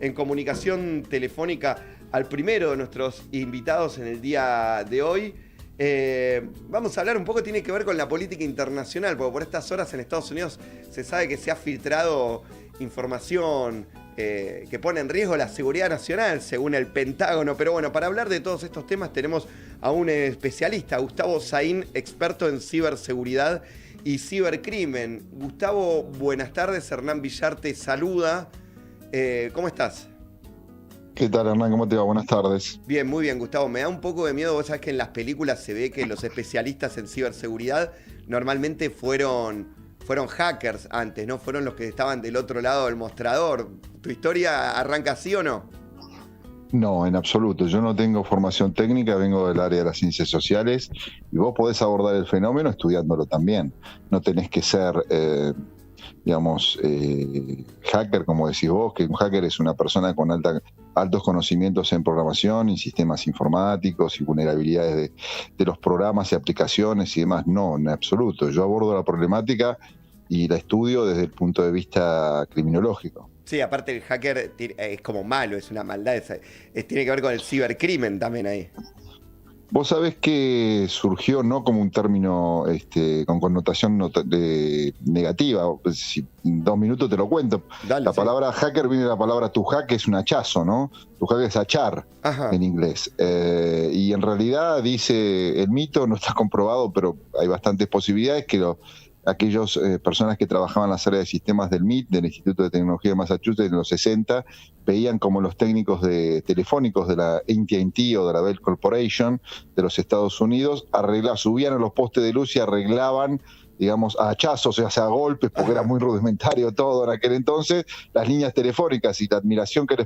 en comunicación telefónica al primero de nuestros invitados en el día de hoy. Vamos a hablar un poco, tiene que ver con la política internacional, porque por estas horas en Estados Unidos se sabe que se ha filtrado información que pone en riesgo la seguridad nacional, según el Pentágono. Pero bueno, para hablar de todos estos temas tenemos a un especialista, Gustavo Saín, experto en ciberseguridad y cibercrimen. Gustavo, buenas tardes. Hernán Villar te saluda. ¿Cómo estás? ¿Qué tal, Hernán? ¿Cómo te va? Buenas tardes. Bien, muy bien, Gustavo. Me da un poco de miedo. Vos sabés que en las películas se ve que los especialistas en ciberseguridad normalmente fueron hackers antes, ¿no? Fueron los que estaban del otro lado del mostrador. ¿Tu historia arranca así o no? No, en absoluto. Yo no tengo formación técnica, vengo del área de las ciencias sociales y vos podés abordar el fenómeno estudiándolo también. No tenés que ser, hacker, como decís vos, que un hacker es una persona con altos conocimientos en programación y sistemas informáticos y vulnerabilidades de los programas y aplicaciones y demás. No, en absoluto. Yo abordo la problemática y la estudio desde el punto de vista criminológico. Sí, aparte el hacker es como malo, es una maldad, tiene que ver con el cibercrimen también ahí. Vos sabés que surgió no como un término con connotación negativa. Si en 2 minutos te lo cuento. Dale, la sí. palabra hacker viene de la palabra to hack, que es un hachazo, ¿no? To hack es hachar. Ajá. En inglés. Y en realidad dice, el mito no está comprobado, pero hay bastantes posibilidades que aquellas personas que trabajaban en las áreas de sistemas del MIT, del Instituto de Tecnología de Massachusetts, en los 60, veían como los técnicos telefónicos de la AT&T o de la Bell Corporation de los Estados Unidos subían a los postes de luz y arreglaban, digamos, a hachazos, o sea, a golpes, porque era muy rudimentario todo en aquel entonces, las líneas telefónicas, y la admiración que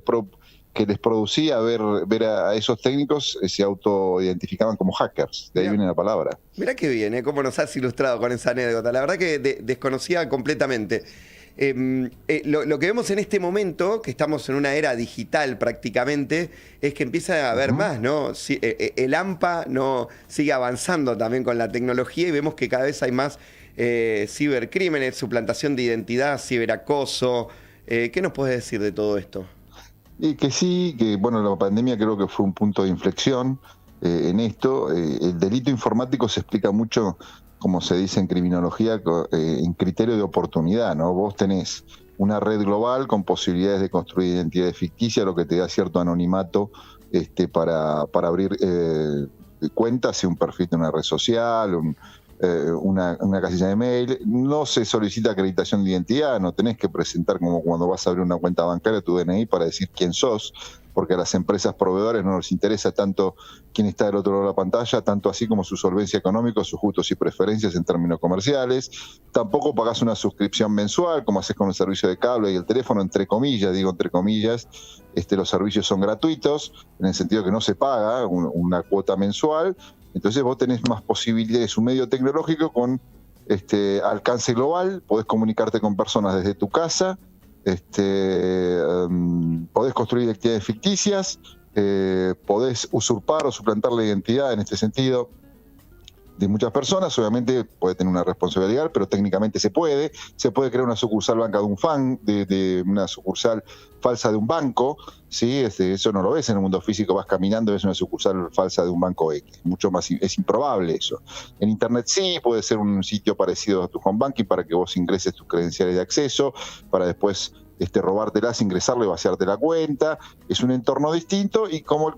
les producía ver a esos técnicos, se autoidentificaban como hackers. De ahí viene la palabra. Mirá qué bien, cómo nos has ilustrado con esa anécdota. La verdad que desconocía completamente. Lo que vemos en este momento, que estamos en una era digital prácticamente, es que empieza a haber más, ¿no? El AMPA no sigue avanzando también con la tecnología y vemos que cada vez hay más cibercrímenes, suplantación de identidad, ciberacoso. ¿Qué nos puedes decir de todo esto? Y que sí, que bueno, la pandemia creo que fue un punto de inflexión en esto. El delito informático se explica mucho, como se dice en criminología, en criterio de oportunidad, ¿no? Vos tenés una red global con posibilidades de construir identidades ficticias, lo que te da cierto anonimato para abrir cuentas, si un perfil de una red social, una casilla de mail. No se solicita acreditación de identidad, no tenés que presentar, como cuando vas a abrir una cuenta bancaria, tu DNI para decir quién sos, porque a las empresas proveedores no les interesa tanto quién está del otro lado de la pantalla, tanto así como su solvencia económica, sus gustos y preferencias en términos comerciales. Tampoco pagás una suscripción mensual, como haces con el servicio de cable y el teléfono, entre comillas, los servicios son gratuitos, en el sentido que no se paga una cuota mensual. Entonces vos tenés más posibilidades, un medio tecnológico con alcance global, podés comunicarte con personas desde tu casa, podés construir identidades ficticias, podés usurpar o suplantar la identidad en este sentido de muchas personas. Obviamente puede tener una responsabilidad legal, pero técnicamente se puede crear una sucursal banca de un de una sucursal falsa de un banco, ¿sí? Eso no lo ves en el mundo físico, vas caminando y ves una sucursal falsa de un banco X, mucho más, es improbable eso. En internet sí, puede ser un sitio parecido a tu home banking para que vos ingreses tus credenciales de acceso, para después robártelas, ingresarle y vaciarte la cuenta. Es un entorno distinto, y como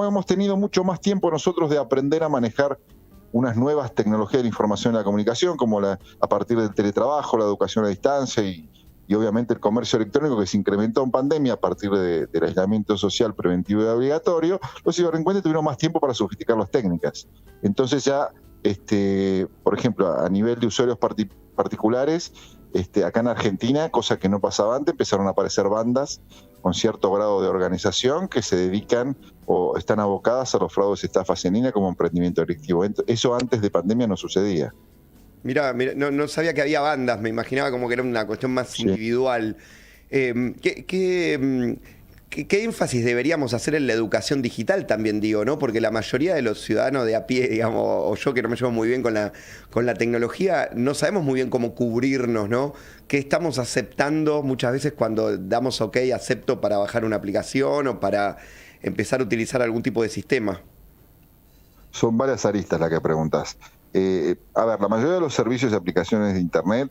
hemos tenido mucho más tiempo nosotros de aprender a manejar unas nuevas tecnologías de la información y la comunicación, como a partir del teletrabajo, la educación a distancia y obviamente el comercio electrónico, que se incrementó en pandemia a partir del aislamiento social preventivo y obligatorio, los ciberdelincuentes tuvieron más tiempo para sofisticar las técnicas. Entonces ya, por ejemplo, a nivel de usuarios particulares, acá en Argentina, cosa que no pasaba antes, empezaron a aparecer bandas con cierto grado de organización que se dedican o están abocadas a los fraudes y estafas en línea como emprendimiento delictivo. Eso antes de pandemia no sucedía. Mirá, no sabía que había bandas, me imaginaba como que era una cuestión más individual. ¿Qué ¿qué énfasis deberíamos hacer en la educación digital también, digo, ¿no? Porque la mayoría de los ciudadanos de a pie, digamos, o yo que no me llevo muy bien con la tecnología, no sabemos muy bien cómo cubrirnos, ¿no? ¿Qué estamos aceptando muchas veces cuando damos OK, acepto para bajar una aplicación o para empezar a utilizar algún tipo de sistema? Son varias aristas las que preguntas. A ver, la mayoría de los servicios y aplicaciones de Internet,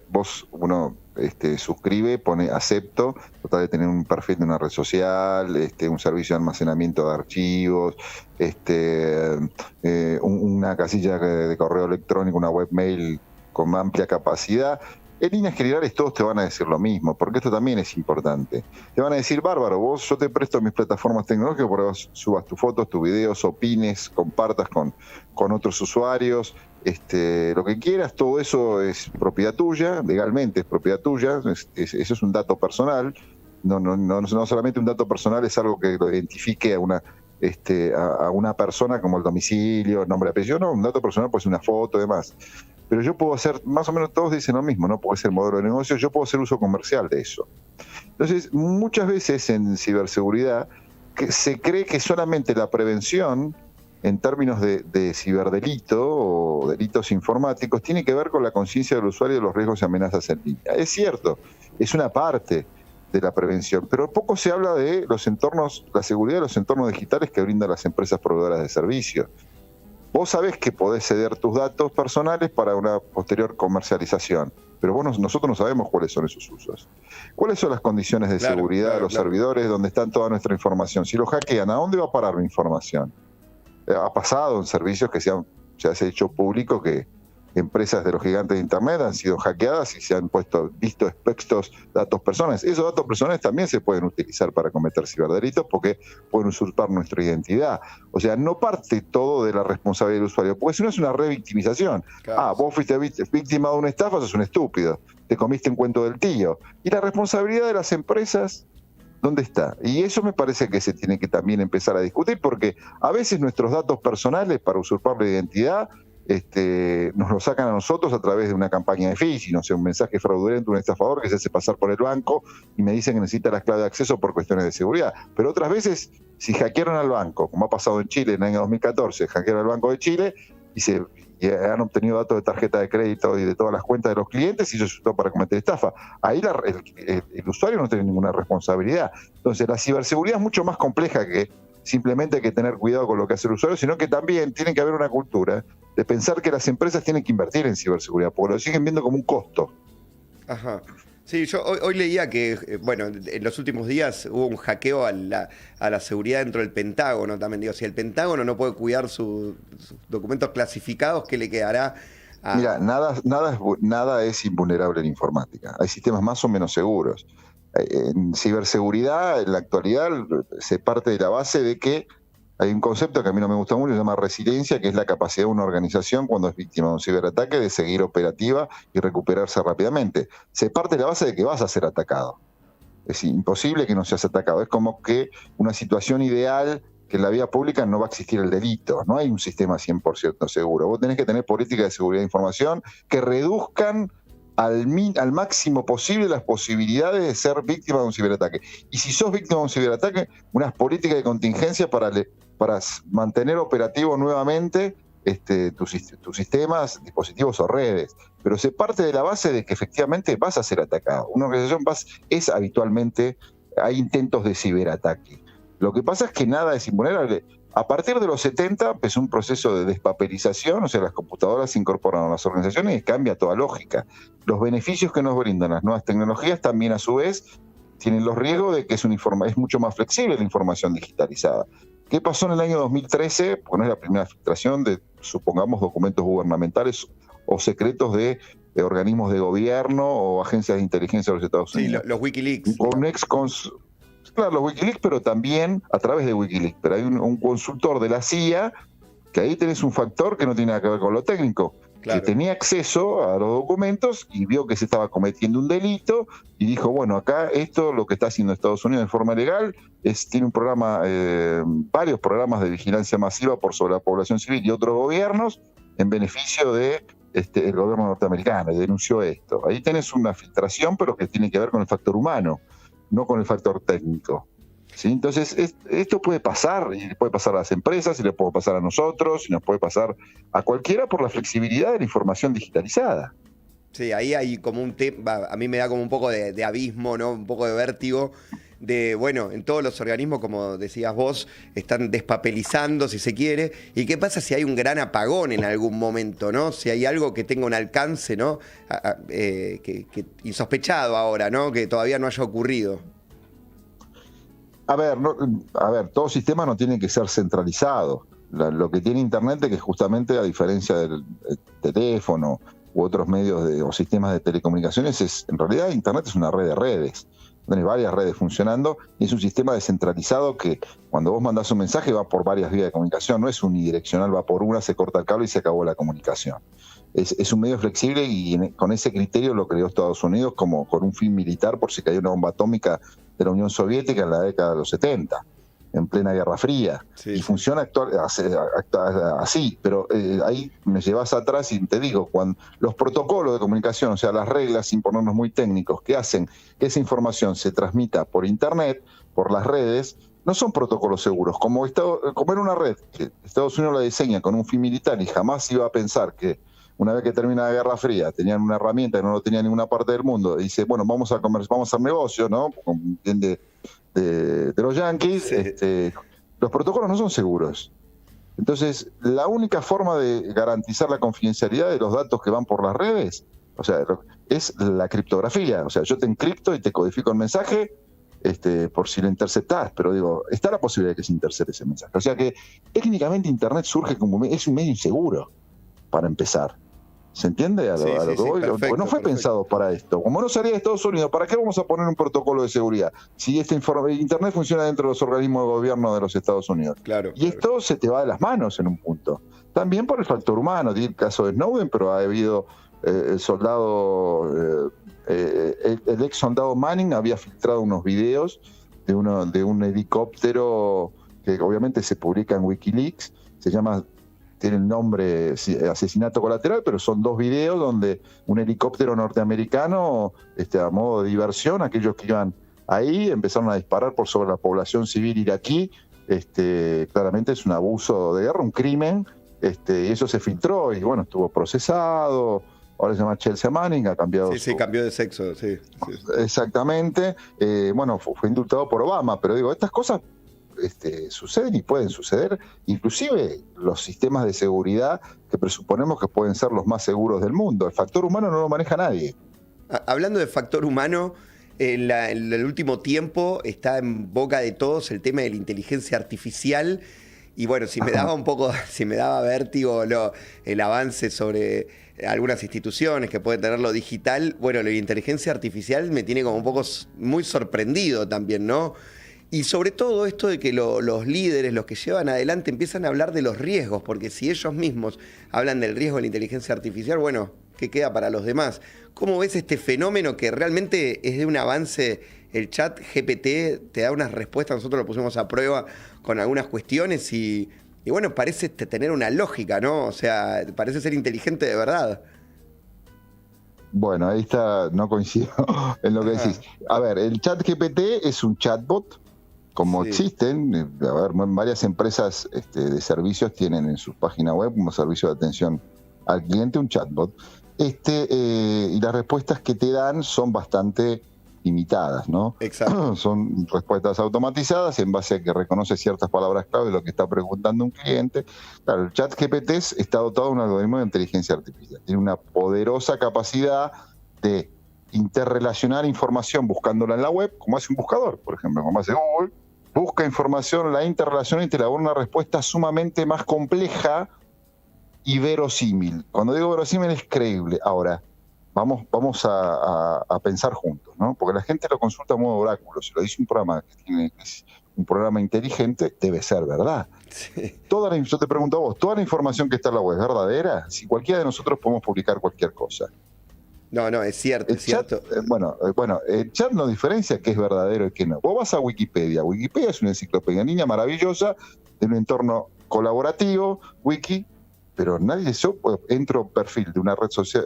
uno suscribe, pone acepto, trata de tener un perfil de una red social, un servicio de almacenamiento de archivos, una casilla de correo electrónico, una webmail con amplia capacidad. En líneas generales todos te van a decir lo mismo, porque esto también es importante. Te van a decir, bárbaro, yo te presto mis plataformas tecnológicas para que vos subas tus fotos, tus videos, opines, compartas con otros usuarios, lo que quieras, todo eso es propiedad tuya, legalmente es propiedad tuya, eso es un dato personal, no solamente un dato personal, es algo que lo identifique a una persona como el domicilio, nombre, apellido, no, un dato personal puede ser una foto y demás. Pero yo puedo hacer, más o menos todos dicen lo mismo, ¿no? Puede ser modelo de negocio, yo puedo hacer uso comercial de eso. Entonces, muchas veces en ciberseguridad se cree que solamente la prevención, en términos de ciberdelito o delitos informáticos, tiene que ver con la conciencia del usuario de los riesgos y amenazas en línea. Es cierto, es una parte de la prevención, pero poco se habla de los entornos, la seguridad de los entornos digitales que brindan las empresas proveedoras de servicios. Vos sabés que podés ceder tus datos personales para una posterior comercialización, pero nosotros no sabemos cuáles son esos usos. ¿Cuáles son las condiciones de seguridad de los servidores donde está toda nuestra información? Si lo hackean, ¿a dónde va a parar la información? Ha pasado en servicios que se ha hecho público que empresas de los gigantes de Internet han sido hackeadas y se han visto expuestos datos personales. Esos datos personales también se pueden utilizar para cometer ciberdelitos porque pueden usurpar nuestra identidad. O sea, no parte todo de la responsabilidad del usuario, porque si no es una revictimización. Claro. Vos fuiste víctima de una estafa, sos un estúpido, te comiste un cuento del tío. Y la responsabilidad de las empresas, ¿dónde está? Y eso me parece que se tiene que también empezar a discutir, porque a veces nuestros datos personales para usurpar la identidad nos lo sacan a nosotros a través de una campaña de phishing, o sea, un mensaje fraudulento, un estafador que se hace pasar por el banco y me dicen que necesita las claves de acceso por cuestiones de seguridad. Pero otras veces, si hackearon al banco, como ha pasado en Chile en el año 2014, hackearon al Banco de Chile y han obtenido datos de tarjeta de crédito y de todas las cuentas de los clientes y eso se usó para cometer estafa. Ahí el usuario no tiene ninguna responsabilidad. Entonces, la ciberseguridad es mucho más compleja que simplemente hay que tener cuidado con lo que hace el usuario, sino que también tiene que haber una cultura de pensar que las empresas tienen que invertir en ciberseguridad, porque lo siguen viendo como un costo. Ajá. Sí, yo hoy leía que, en los últimos días hubo un hackeo a la seguridad dentro del Pentágono también. Digo, si el Pentágono no puede cuidar sus documentos clasificados, ¿qué le quedará? Mira, nada es invulnerable en informática. Hay sistemas más o menos seguros. En ciberseguridad, en la actualidad, se parte de la base de que hay un concepto que a mí no me gusta mucho, se llama resiliencia, que es la capacidad de una organización cuando es víctima de un ciberataque de seguir operativa y recuperarse rápidamente. Se parte de la base de que vas a ser atacado. Es imposible que no seas atacado. Es como que una situación ideal que en la vía pública no va a existir el delito. No hay un sistema 100% seguro. Vos tenés que tener políticas de seguridad de información que reduzcan al máximo posible las posibilidades de ser víctima de un ciberataque. Y si sos víctima de un ciberataque, unas políticas de contingencia para mantener operativo nuevamente tus sistemas, dispositivos o redes. Pero se parte de la base de que efectivamente vas a ser atacado. Una organización habitualmente hay intentos de ciberataque. Lo que pasa es que nada es invulnerable. A partir de los 70 empezó un proceso de despapelización, o sea, las computadoras se incorporan a las organizaciones y cambia toda lógica. Los beneficios que nos brindan las nuevas tecnologías también a su vez tienen los riesgos de que es mucho más flexible la información digitalizada. ¿Qué pasó en el año 2013? Porque no es la primera filtración de, supongamos, documentos gubernamentales o secretos de organismos de gobierno o agencias de inteligencia de los Estados Unidos. Sí, los Wikileaks. Claro, los Wikileaks, pero también a través de Wikileaks. Pero hay un consultor de la CIA, que ahí tenés un factor que no tiene nada que ver con lo técnico, claro, que tenía acceso a los documentos y vio que se estaba cometiendo un delito y dijo, bueno, acá esto lo que está haciendo Estados Unidos de forma legal tiene un programa, varios programas de vigilancia masiva por sobre la población civil y otros gobiernos en beneficio de el gobierno norteamericano, y denunció esto. Ahí tenés una filtración, pero que tiene que ver con el factor humano, no con el factor técnico. ¿sí? Entonces, esto puede pasar, y le puede pasar a las empresas, y le puede pasar a nosotros, y nos puede pasar a cualquiera por la flexibilidad de la información digitalizada. Sí, ahí hay como un tema, a mí me da como un poco de abismo, ¿no? Un poco de vértigo, de, bueno, en todos los organismos, como decías vos, están despapelizando, si se quiere, y qué pasa si hay un gran apagón en algún momento, ¿no? Si hay algo que tenga un alcance, ¿no? Que insospechado ahora, ¿no? Que todavía no haya ocurrido. A ver, todo sistema no tiene que ser centralizado. Lo que tiene Internet es que justamente, a diferencia del teléfono u otros medios o sistemas de telecomunicaciones, en realidad Internet es una red de redes. Tiene varias redes funcionando y es un sistema descentralizado que cuando vos mandás un mensaje va por varias vías de comunicación, no es unidireccional, va por una, se corta el cable y se acabó la comunicación. Es un medio flexible y con ese criterio lo creó Estados Unidos como con un fin militar por si caía una bomba atómica de la Unión Soviética en la década de los 70, en plena Guerra Fría. Sí, y funciona así, pero ahí me llevas atrás y te digo, cuando los protocolos de comunicación, o sea, las reglas, sin ponernos muy técnicos, que hacen que esa información se transmita por Internet, por las redes, no son protocolos seguros. Como era una red que Estados Unidos la diseña con un fin militar y jamás iba a pensar que una vez que termina la Guerra Fría, tenían una herramienta que no lo tenía en ninguna parte del mundo, y dice, bueno, vamos a hacer negocio, ¿no? De los yanquis, sí. Los protocolos no son seguros. Entonces, la única forma de garantizar la confidencialidad de los datos que van por las redes, o sea, es la criptografía. O sea, yo te encripto y te codifico el mensaje por si lo interceptás, pero digo, está la posibilidad de que se intercepte ese mensaje. O sea que técnicamente Internet surge como es un medio inseguro, para empezar. ¿Se entiende a lo que voy? Porque no fue pensado para esto. Como no salía de Estados Unidos, ¿para qué vamos a poner un protocolo de seguridad? Si Internet funciona dentro de los organismos de gobierno de los Estados Unidos. Y esto se te va de las manos en un punto. También por el factor humano. Tiene el caso de Snowden, pero ha habido el ex soldado Manning había filtrado unos videos de un helicóptero que obviamente se publica en Wikileaks. Tiene el nombre asesinato colateral, pero son 2 videos donde un helicóptero norteamericano, a modo de diversión, aquellos que iban ahí empezaron a disparar por sobre la población civil iraquí. Claramente es un abuso de guerra, un crimen, y eso se filtró y bueno, estuvo procesado. Ahora se llama Chelsea Manning, ha cambiado. Sí, cambió de sexo, sí. Exactamente. Bueno, fue indultado por Obama, pero digo, estas cosas suceden y pueden suceder, inclusive los sistemas de seguridad que presuponemos que pueden ser los más seguros del mundo. El factor humano no lo maneja nadie. Hablando de factor humano, en el último tiempo está en boca de todos el tema de la inteligencia artificial. Y bueno, si me daba vértigo el avance sobre algunas instituciones que pueden tener lo digital, bueno, la inteligencia artificial me tiene como un poco muy sorprendido también, ¿no? Y sobre todo esto de que los líderes, los que llevan adelante, empiezan a hablar de los riesgos, porque si ellos mismos hablan del riesgo de la inteligencia artificial, bueno, ¿qué queda para los demás? ¿Cómo ves este fenómeno que realmente es de un avance? El chat GPT te da unas respuestas, nosotros lo pusimos a prueba con algunas cuestiones y bueno, parece tener una lógica, ¿no? O sea, parece ser inteligente de verdad. Bueno, ahí está, no coincido en lo que decís. A ver, el chat GPT es un chatbot, como existen, varias empresas de servicios tienen en sus páginas web como servicio de atención al cliente un chatbot. Y las respuestas que te dan son bastante limitadas, ¿no? Exacto. Son respuestas automatizadas en base a que reconoce ciertas palabras clave de lo que está preguntando un cliente. Claro, el chat GPT está dotado de un algoritmo de inteligencia artificial. Tiene una poderosa capacidad de interrelacionar información buscándola en la web, como hace un buscador, por ejemplo, como hace Google. Busca información, la interrelaciona y te elabora una respuesta sumamente más compleja y verosímil. Cuando digo verosímil es creíble. Ahora, vamos a pensar juntos, ¿no? Porque la gente lo consulta a modo oráculo. Si lo dice un programa que es un programa inteligente, debe ser verdad. Sí. Yo te pregunto a vos, ¿toda la información que está en la web es verdadera? Si cualquiera de nosotros podemos publicar cualquier cosa. No, es cierto, cierto. Bueno, el chat no diferencia qué es verdadero y qué no. Vos vas a Wikipedia. Wikipedia es una enciclopedia en línea maravillosa de un entorno colaborativo, Wiki, pero yo entro a un perfil de una red social,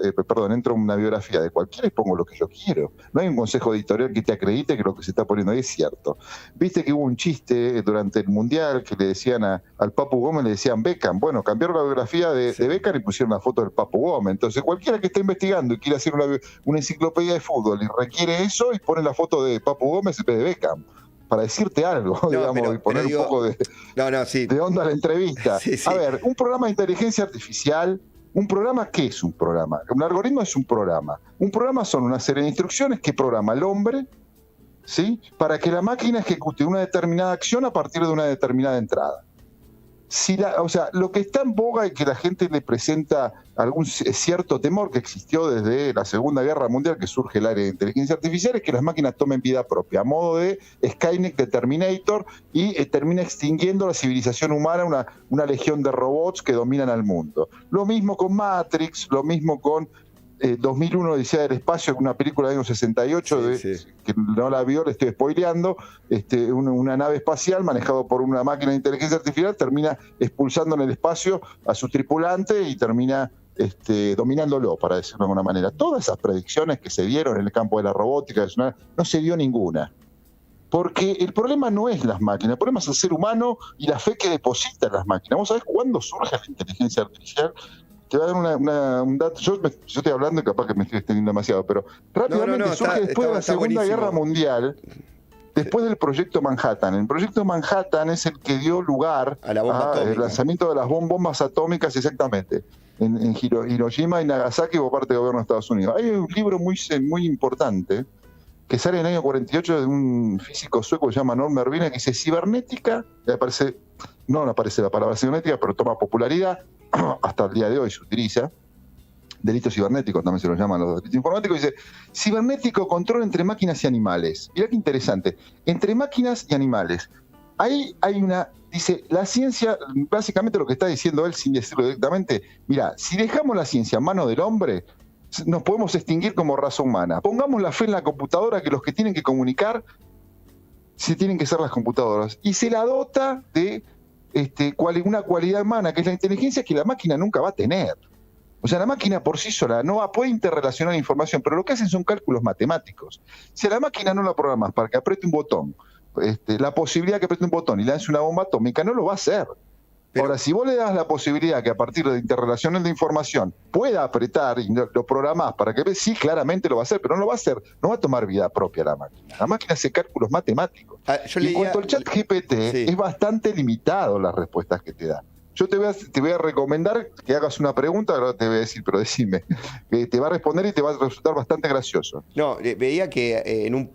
entro a una biografía de cualquiera y pongo lo que yo quiero. No hay un consejo editorial que te acredite que lo que se está poniendo ahí es cierto. Viste que hubo un chiste durante el Mundial que le decían al Papu Gómez, le decían Beckham. Bueno, cambiaron la biografía de Beckham y pusieron la foto del Papu Gómez. Entonces cualquiera que esté investigando y quiera hacer una enciclopedia de fútbol y requiere eso y pone la foto de Papu Gómez en vez de Beckham. Para decirte algo, digamos, y poner un poco de onda a la entrevista. Sí. A ver, un programa de inteligencia artificial, ¿un programa qué es un programa? Un algoritmo es un programa. Un programa son una serie de instrucciones que programa el hombre, ¿sí? Para que la máquina ejecute una determinada acción a partir de una determinada entrada. Lo que está en boga y que la gente le presenta algún cierto temor que existió desde la Segunda Guerra Mundial, que surge el área de inteligencia artificial, es que las máquinas tomen vida propia, a modo de Skynet, de Terminator, y termina extinguiendo la civilización humana, una legión de robots que dominan al mundo. Lo mismo con Matrix, lo mismo con 2001 Odisea del Espacio, una película del año 68, que no la vio, le estoy spoileando, una nave espacial manejada por una máquina de inteligencia artificial termina expulsando en el espacio a su tripulante y termina dominándolo, para decirlo de alguna manera. Todas esas predicciones que se dieron en el campo de la robótica, no se dio ninguna. Porque el problema no es las máquinas, el problema es el ser humano y la fe que deposita en las máquinas. ¿Vos sabés cuándo surge la inteligencia artificial? Te voy a dar un dato. Yo estoy hablando y capaz que me estoy extendiendo demasiado, pero rápidamente surge después de la Segunda Guerra Mundial, después del Proyecto Manhattan. El Proyecto Manhattan es el que dio lugar al lanzamiento de las bombas atómicas, exactamente, en Hiroshima y Nagasaki por parte del gobierno de Estados Unidos. Hay un libro muy importante que sale en el año 48 de un físico sueco que se llama Norm Mervina, que dice cibernética, no aparece la palabra cibernética, pero toma popularidad, hasta el día de hoy se utiliza, delitos cibernéticos también se los llaman los delitos informáticos, dice, cibernético, control entre máquinas y animales. Mirá qué interesante, entre máquinas y animales. Ahí hay dice, la ciencia, básicamente lo que está diciendo él sin decirlo directamente, mira, si dejamos la ciencia en manos del hombre, nos podemos extinguir como raza humana. Pongamos la fe en la computadora, que los que tienen que comunicar tienen que ser las computadoras. Y se la dota de una cualidad humana, que es la inteligencia, que la máquina nunca va a tener. O sea, la máquina por sí sola puede interrelacionar información, pero lo que hacen son cálculos matemáticos. Si a la máquina no la programas para que apriete un botón, la posibilidad que apriete un botón y lance una bomba atómica, no lo va a hacer. Ahora, si vos le das la posibilidad que a partir de interrelaciones de información pueda apretar y lo programás para que sí, claramente lo va a hacer, pero no lo va a hacer, no va a tomar vida propia la máquina. La máquina hace cálculos matemáticos. Y en cuanto al chat GPT, es bastante limitado las respuestas que te da. Yo te voy a recomendar que hagas una pregunta, ahora te voy a decir, pero decime, que te va a responder y te va a resultar bastante gracioso. No, veía que en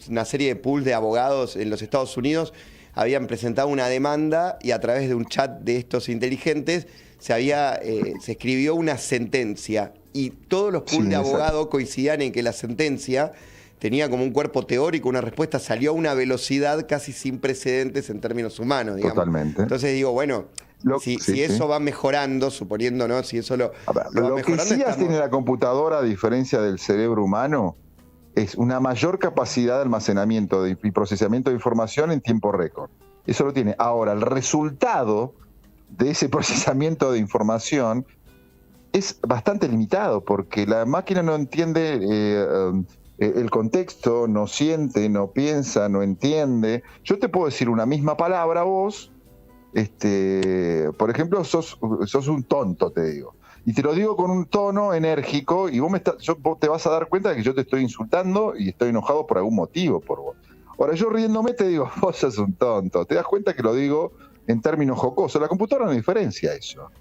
una serie de pools de abogados en los Estados Unidos habían presentado una demanda y a través de un chat de estos inteligentes se escribió una sentencia y todos los pools de abogados coincidían en que la sentencia tenía como un cuerpo teórico, una respuesta salió a una velocidad casi sin precedentes en términos humanos, digamos. Totalmente. Entonces digo, bueno, si eso va mejorando, suponiendo, ¿no? Si eso lo va mejorando. Lo que sí tiene la computadora, a diferencia del cerebro humano, es una mayor capacidad de almacenamiento y procesamiento de información en tiempo récord. Eso lo tiene. Ahora, el resultado de ese procesamiento de información es bastante limitado, porque la máquina no entiende el contexto, no siente, no piensa, no entiende. Yo te puedo decir una misma palabra a vos, por ejemplo, sos un tonto, te digo. Y te lo digo con un tono enérgico y vos te vas a dar cuenta de que yo te estoy insultando y estoy enojado por algún motivo por vos. Ahora yo riéndome te digo, vos sos un tonto. Te das cuenta que lo digo en términos jocosos. La computadora no diferencia eso.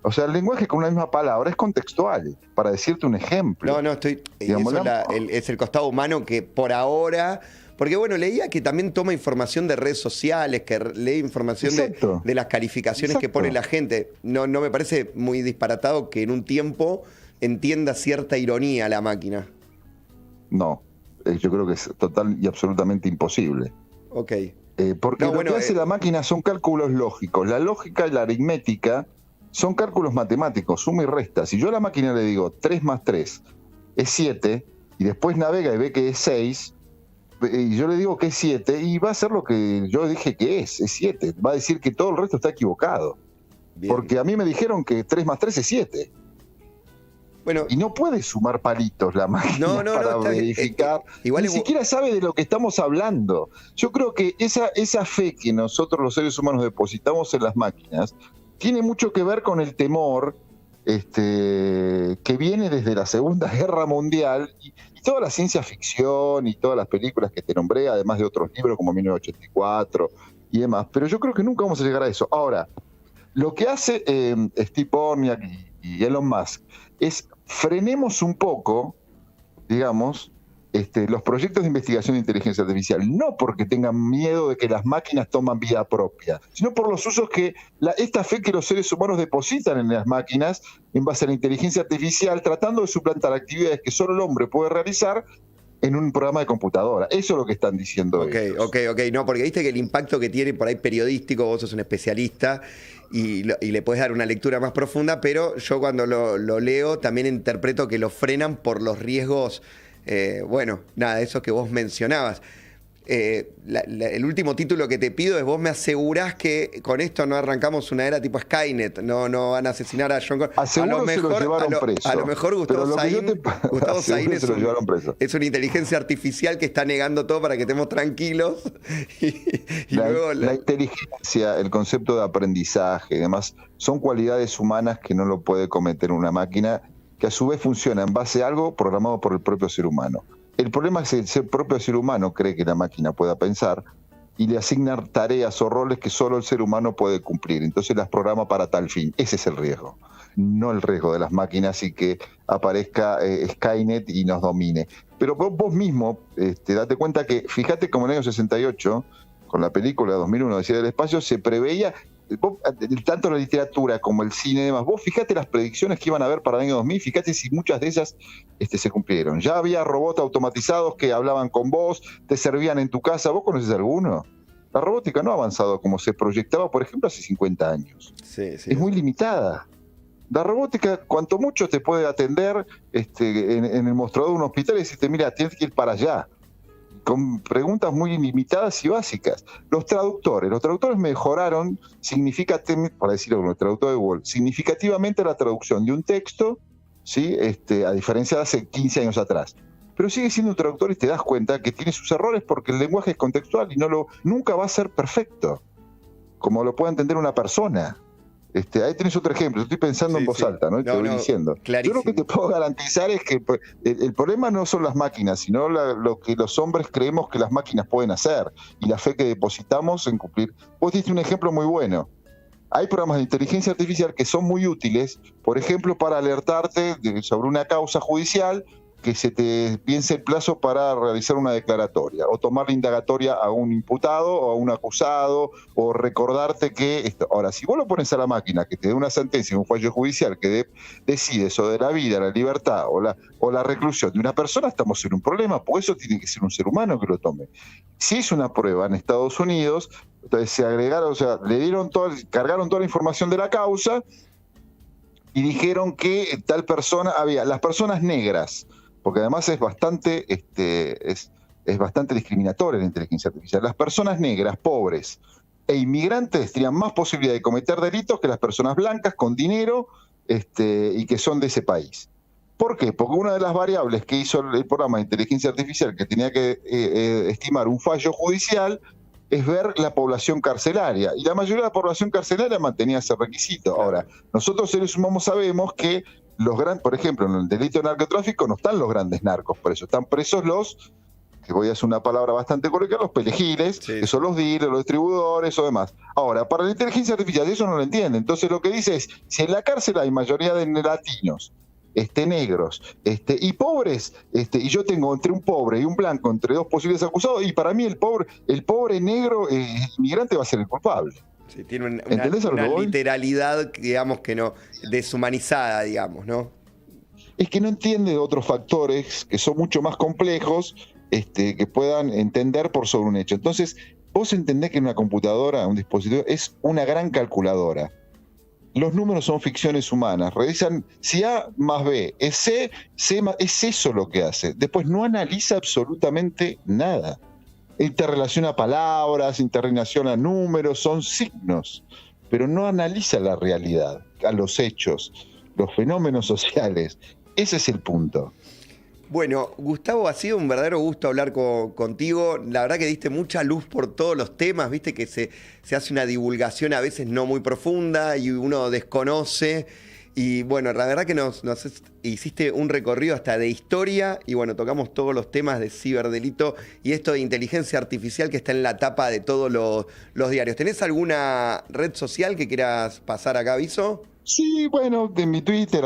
O sea, el lenguaje con una misma palabra es contextual, para decirte un ejemplo. No, es el costado humano que por ahora... Porque bueno, leía que también toma información de redes sociales, que lee información de las calificaciones que pone la gente. No me parece muy disparatado que en un tiempo entienda cierta ironía la máquina. No, yo creo que es total y absolutamente imposible. Ok. Porque lo que hace la máquina son cálculos lógicos. La lógica y la aritmética son cálculos matemáticos, suma y resta. Si yo a la máquina le digo 3 más 3 es 7, y después navega y ve que es 6... y yo le digo que es 7 y va a hacer lo que yo dije que es 7. Va a decir que todo el resto está equivocado. Bien. Porque a mí me dijeron que 3 más 3 es 7. Bueno, Y no puede sumar palitos la máquina para verificar. Igual Ni siquiera sabe de lo que estamos hablando. Yo creo que esa fe que nosotros los seres humanos depositamos en las máquinas tiene mucho que ver con el temor que viene desde la Segunda Guerra Mundial y toda la ciencia ficción y todas las películas que te nombré, además de otros libros como 1984 y demás. Pero yo creo que nunca vamos a llegar a eso. Ahora, lo que hace Steve Wozniak y Elon Musk es frenemos un poco, digamos, los proyectos de investigación de inteligencia artificial, no porque tengan miedo de que las máquinas toman vida propia, sino por los usos que esta fe que los seres humanos depositan en las máquinas en base a la inteligencia artificial, tratando de suplantar actividades que solo el hombre puede realizar en un programa de computadora. Eso es lo que están diciendo ellos. Ok. No, porque viste que el impacto que tiene por ahí periodístico, vos sos un especialista y le podés dar una lectura más profunda, pero yo cuando lo leo también interpreto que lo frenan por los riesgos, esos que vos mencionabas. El último título que te pido es: vos me asegurás que con esto no arrancamos una era tipo Skynet, no van a asesinar a John Connor. Aseguro se lo llevaron preso. A lo mejor Gustavo Saín es una inteligencia artificial que está negando todo para que estemos tranquilos. La inteligencia, el concepto de aprendizaje y demás, son cualidades humanas que no lo puede cometer una máquina, que a su vez funciona en base a algo programado por el propio ser humano. El problema es que el propio ser humano cree que la máquina pueda pensar y le asigna tareas o roles que solo el ser humano puede cumplir. Entonces las programa para tal fin. Ese es el riesgo, no el riesgo de las máquinas y que aparezca Skynet y nos domine. Pero vos mismo date cuenta que, fíjate como en el año 68, con la película 2001, Odisea del Espacio, se preveía, tanto la literatura como el cine y demás, vos fíjate las predicciones que iban a haber para el año 2000, fíjate si muchas de ellas se cumplieron. Ya había robots automatizados que hablaban con vos, te servían en tu casa. ¿Vos conocés alguno? La robótica no ha avanzado como se proyectaba, por ejemplo, hace 50 años. Sí. Es muy limitada. La robótica, cuanto mucho te puede atender en el mostrador de un hospital y decirte: mira, tienes que ir para allá, con preguntas muy limitadas y básicas. Los traductores mejoraron significativamente, para decirlo con el traductor de Google, significativamente la traducción de un texto, ¿sí? A diferencia de hace 15 años atrás. Pero sigue siendo un traductor y te das cuenta que tiene sus errores porque el lenguaje es contextual y nunca va a ser perfecto, como lo puede entender una persona. Ahí tenés otro ejemplo. Estoy pensando en voz alta, ¿no? Y te voy diciendo. Clarísimo. Yo lo que te puedo garantizar es que el problema no son las máquinas, sino lo que los hombres creemos que las máquinas pueden hacer y la fe que depositamos en cumplir. Vos diste un ejemplo muy bueno. Hay programas de inteligencia artificial que son muy útiles, por ejemplo, para alertarte sobre una causa judicial, que se te piense el plazo para realizar una declaratoria o tomar la indagatoria a un imputado o a un acusado, o recordarte que ahora, si vos lo pones a la máquina que te dé una sentencia, un fallo judicial que decide sobre la vida, la libertad o la reclusión de una persona, estamos en un problema, por eso tiene que ser un ser humano que lo tome. Si es una prueba en Estados Unidos, entonces se agregaron, cargaron toda la información de la causa y dijeron que tal persona las personas negras, porque además es bastante discriminatoria la inteligencia artificial. Las personas negras, pobres e inmigrantes tenían más posibilidad de cometer delitos que las personas blancas con dinero y que son de ese país. ¿Por qué? Porque una de las variables que hizo el programa de inteligencia artificial, que tenía que estimar un fallo judicial, es ver la población carcelaria. Y la mayoría de la población carcelaria mantenía ese requisito. Ahora, nosotros seres humanos sabemos que por ejemplo, en el delito de narcotráfico no están los grandes narcos, por eso están presos que voy a hacer una palabra bastante correcta, los perejiles, que son los dealers, los distribuidores o demás. Ahora, para la inteligencia artificial eso no lo entiende. Entonces lo que dice es: si en la cárcel hay mayoría de latinos, negros y pobres, y yo tengo entre un pobre y un blanco, entre dos posibles acusados, y para mí el pobre negro inmigrante va a ser el culpable. Sí, tiene una literalidad, digamos, que no, deshumanizada, digamos, ¿no? Es que no entiende otros factores que son mucho más complejos, que puedan entender por sobre un hecho. Entonces, vos entendés que una computadora, un dispositivo, es una gran calculadora. Los números son ficciones humanas. Revisan si A más B es C, es eso lo que hace. Después no analiza absolutamente nada. Interrelaciona palabras, interrelaciona números, son signos. pero no analiza la realidad, a los hechos, los fenómenos sociales. Ese es el punto. Bueno, Gustavo, ha sido un verdadero gusto hablar contigo. La verdad que diste mucha luz por todos los temas, viste que se hace una divulgación a veces no muy profunda y uno desconoce. Y bueno, la verdad que nos hiciste un recorrido hasta de historia y bueno, tocamos todos los temas de ciberdelito y esto de inteligencia artificial que está en la tapa de todos los diarios. ¿Tenés alguna red social que quieras pasar acá, aviso? Sí, bueno, de mi Twitter,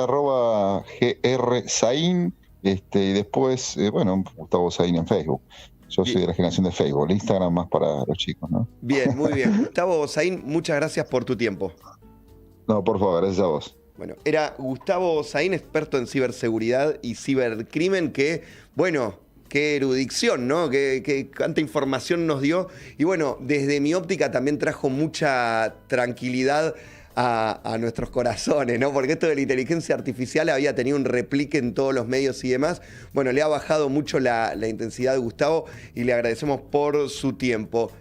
@grsain, y después, bueno, Gustavo Sain en Facebook. Yo soy de la generación de Facebook, el Instagram más para los chicos, ¿no? Bien, muy bien. Gustavo Sain, muchas gracias por tu tiempo. No, por favor, gracias a vos. Bueno, era Gustavo Sain, experto en ciberseguridad y cibercrimen, que, bueno, qué erudición, ¿no? Qué cuánta información nos dio. Y bueno, desde mi óptica también trajo mucha tranquilidad a nuestros corazones, ¿no? Porque esto de la inteligencia artificial había tenido un replique en todos los medios y demás. Bueno, le ha bajado mucho la intensidad de Gustavo y le agradecemos por su tiempo.